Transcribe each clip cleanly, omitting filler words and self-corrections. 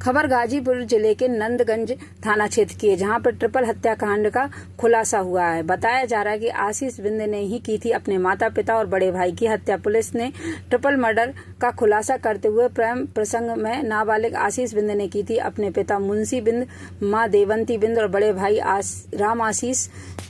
खबर गाजीपुर जिले के नंदगंज थाना क्षेत्र की है, जहां पर ट्रिपल हत्याकांड का खुलासा हुआ है। बताया जा रहा है कि आशीष बिंद ने ही की थी अपने माता पिता और बड़े भाई की हत्या। पुलिस ने ट्रिपल मर्डर का खुलासा करते हुए प्रेम प्रसंग में नाबालिग आशीष बिंद ने की थी अपने पिता मुंशी बिंद, मां देवंती बिंद और बड़े भाई राम आशीष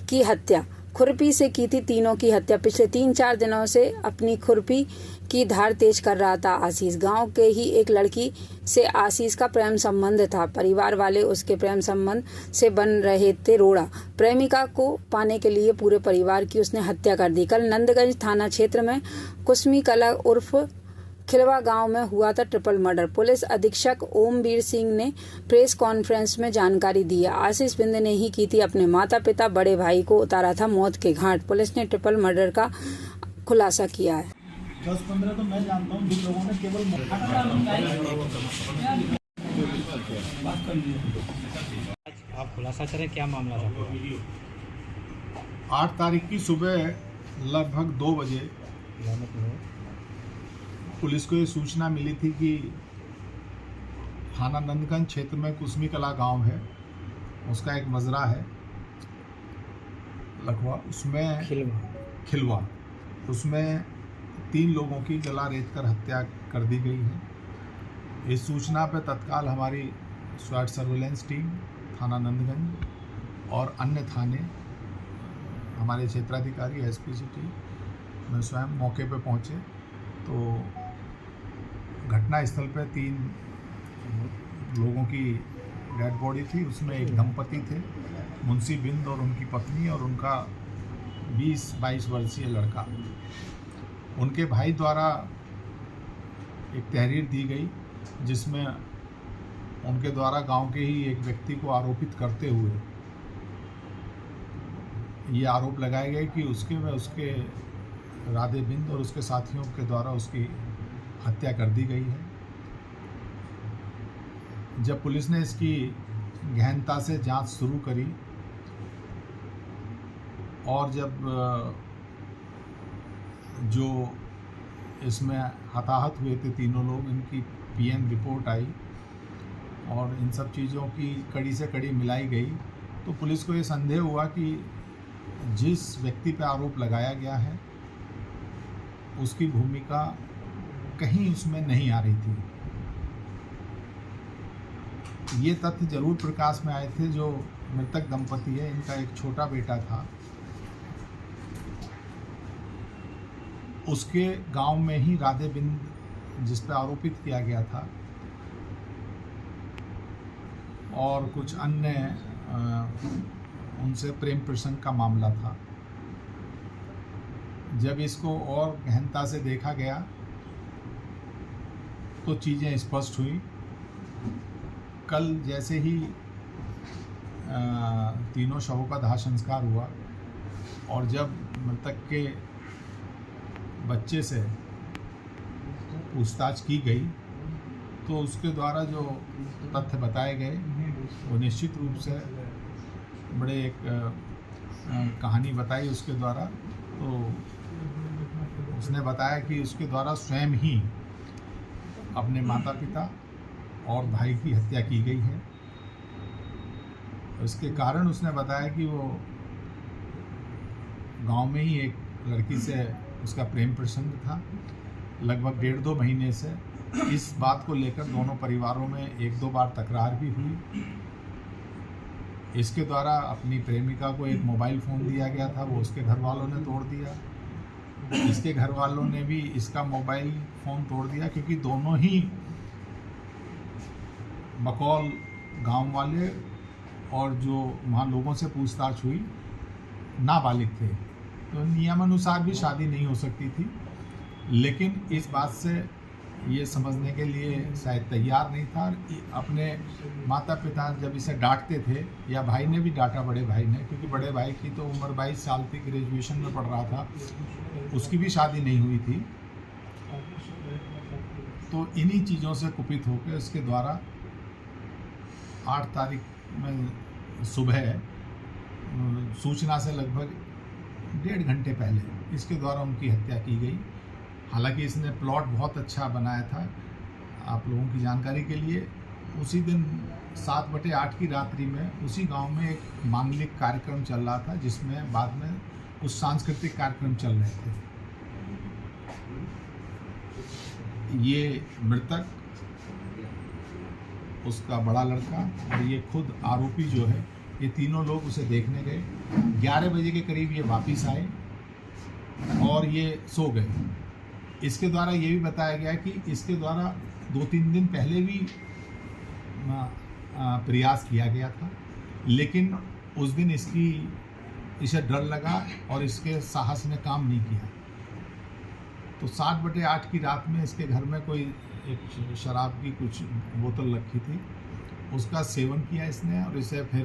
की हत्या। खुरपी से की थी तीनों की हत्या। पिछले 3-4 दिनों से अपनी खुरपी की धार तेज कर रहा था आशीष। गांव के ही एक लड़की से आशीष का प्रेम संबंध था। परिवार वाले उसके प्रेम संबंध से बन रहे थे रोड़ा। प्रेमिका को पाने के लिए पूरे परिवार की उसने हत्या कर दी। कल नंदगंज थाना क्षेत्र में कुसमी कला उर्फ खिलवा गांव में हुआ था ट्रिपल मर्डर। पुलिस अधीक्षक ओमवीर सिंह ने प्रेस कॉन्फ्रेंस में जानकारी दी है। आशीष बिंद ने ही की थी अपने माता पिता, बड़े भाई को उतारा था मौत के घाट। पुलिस ने ट्रिपल मर्डर का खुलासा किया है। 10-15 तो मैं जानता हूँ, जिन लोगों ने केवल आप खुलासा करें, क्या मामला था? 8 तारीख की सुबह लगभग 2 बजे पुलिस को ये सूचना मिली थी कि थाना नंदगंज क्षेत्र में कुसमी कला गांव है, उसका एक मजरा है लखवा, उसमें खिलवा, उसमें 3 लोगों की गला रेत कर हत्या कर दी गई है। इस सूचना पर तत्काल हमारी स्वाट सर्वेलेंस टीम थाना नंदगंज और अन्य थाने, हमारे क्षेत्राधिकारी एसपी सिटी में स्वयं मौके पर पहुंचे तो घटना स्थल पर 3 लोगों की डेड बॉडी थी। उसमें एक दंपति थे, मुंशी बिंद और उनकी पत्नी और उनका 20-22 वर्षीय लड़का। उनके भाई द्वारा एक तहरीर दी गई जिसमें उनके द्वारा गांव के ही एक व्यक्ति को आरोपित करते हुए ये आरोप लगाए गए कि उसके राधे बिंद और उसके साथियों के द्वारा उसकी हत्या कर दी गई है। जब पुलिस ने इसकी गहनता से जांच शुरू करी और जब जो इसमें हताहत हुए थे तीनों लोग, इनकी पीएम रिपोर्ट आई और इन सब चीज़ों की कड़ी से कड़ी मिलाई गई तो पुलिस को ये संदेह हुआ कि जिस व्यक्ति पर आरोप लगाया गया है उसकी भूमिका कहीं उसमें नहीं आ रही थी। ये तथ्य जरूर प्रकाश में आए थे। जो मृतक दंपति है, इनका एक छोटा बेटा था, उसके गांव में ही राधे बिंद जिस पर आरोपित किया गया था और कुछ अन्य उनसे प्रेम प्रसंग का मामला था। जब इसको और गहनता से देखा गया तो चीज़ें स्पष्ट हुई। कल जैसे ही तीनों शवों का दाह संस्कार हुआ और जब मृतक के बच्चे से पूछताछ की गई तो उसके द्वारा जो तथ्य बताए गए वो निश्चित रूप से बड़े एक कहानी बताई उसके द्वारा। तो उसने बताया कि उसके द्वारा स्वयं ही अपने माता पिता और भाई की हत्या की गई है। इसके कारण उसने बताया कि वो गांव में ही एक लड़की से उसका प्रेम प्रसंग था। लगभग 1.5-2 महीने से इस बात को लेकर दोनों परिवारों में 1-2 बार तकरार भी हुई। इसके द्वारा अपनी प्रेमिका को एक मोबाइल फ़ोन दिया गया था, वो उसके घर वालों ने तोड़ दिया। इसके घर वालों ने भी इसका मोबाइल फ़ोन तोड़ दिया क्योंकि दोनों ही बकौल गांव वाले और जो वहाँ लोगों से पूछताछ हुई नाबालिग थे, तो नियमानुसार भी शादी नहीं हो सकती थी। लेकिन इस बात से ये समझने के लिए शायद तैयार नहीं था। अपने माता पिता जब इसे डांटते थे या भाई ने भी डांटा, बड़े भाई ने, क्योंकि बड़े भाई की तो उम्र 22 साल थी, ग्रेजुएशन में पढ़ रहा था, उसकी भी शादी नहीं हुई थी। तो इन्हीं चीज़ों से कुपित होकर इसके द्वारा 8 तारीख में सुबह सूचना से लगभग 1.5 घंटे पहले इसके द्वारा उनकी हत्या की गई। हालांकि इसने प्लॉट बहुत अच्छा बनाया था। आप लोगों की जानकारी के लिए उसी दिन 7/8 की रात्रि में उसी गांव में एक मांगलिक कार्यक्रम चल रहा था, जिसमें बाद में कुछ सांस्कृतिक कार्यक्रम चल रहे थे। ये मृतक, उसका बड़ा लड़का और ये खुद आरोपी जो है, ये तीनों लोग उसे देखने गए। 11 बजे के करीब ये वापस आए और ये सो गए। इसके द्वारा ये भी बताया गया कि इसके द्वारा 2-3 दिन पहले भी प्रयास किया गया था, लेकिन उस दिन इसे डर लगा और इसके साहस ने काम नहीं किया। तो 7/8 की रात में इसके घर में कोई एक शराब की कुछ बोतल रखी थी, उसका सेवन किया इसने और इसे फिर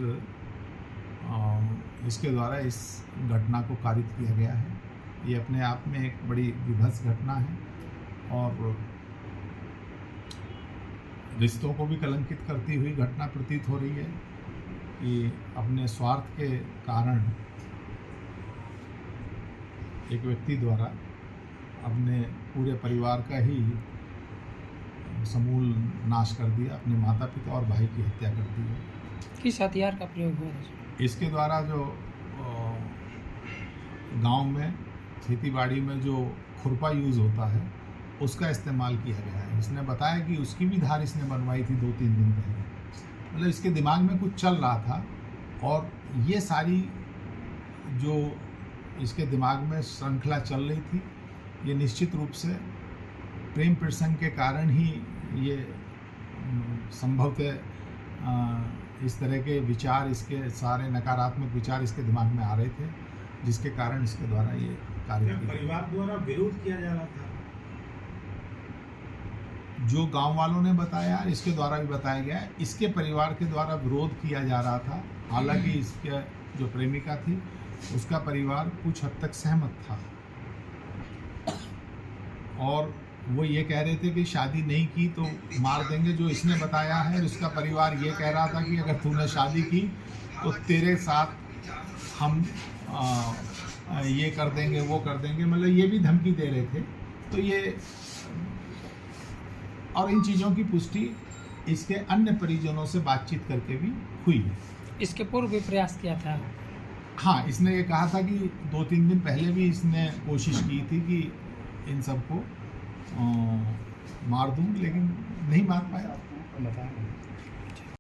इसके द्वारा इस घटना को कारित किया गया है। ये अपने आप में एक बड़ी विभत्स घटना है और रिश्तों को भी कलंकित करती हुई घटना प्रतीत हो रही है कि अपने स्वार्थ के कारण एक व्यक्ति द्वारा अपने पूरे परिवार का ही समूल नाश कर दिया, अपने माता पिता और भाई की हत्या कर दी है। किस हथियार का प्रयोग हुआ? इसके द्वारा जो गांव में खेतीबाड़ी में जो खुरपा यूज़ होता है उसका इस्तेमाल किया गया है। इसने बताया कि उसकी भी धार इसने बनवाई थी 2-3 दिन पहले। मतलब इसके दिमाग में कुछ चल रहा था और ये सारी जो इसके दिमाग में श्रृंखला चल रही थी, ये निश्चित रूप से प्रेम प्रसंग के कारण ही ये संभवतः इस तरह के विचार, इसके सारे नकारात्मक विचार इसके दिमाग में आ रहे थे, जिसके कारण इसके द्वारा ये कार्य किया। परिवार द्वारा विरोध किया जा रहा था, जो गांव वालों ने बताया, इसके द्वारा भी बताया गया है, इसके परिवार के द्वारा विरोध किया जा रहा था। हालांकि इसके जो प्रेमिका थी उसका परिवार कुछ हद तक सहमत था और वो ये कह रहे थे कि शादी नहीं की तो मार देंगे, जो इसने बताया है। उसका परिवार ये कह रहा था कि अगर तूने शादी की तो तेरे साथ हम ये कर देंगे, वो कर देंगे, मतलब ये भी धमकी दे रहे थे। तो ये और इन चीज़ों की पुष्टि इसके अन्य परिजनों से बातचीत करके भी हुई है। इसके पूर्व भी प्रयास किया था? हाँ, इसने ये कहा था कि 2-3 दिन पहले भी इसने कोशिश की थी कि इन सबको मार दूं, लेकिन नहीं मार पाया। बताया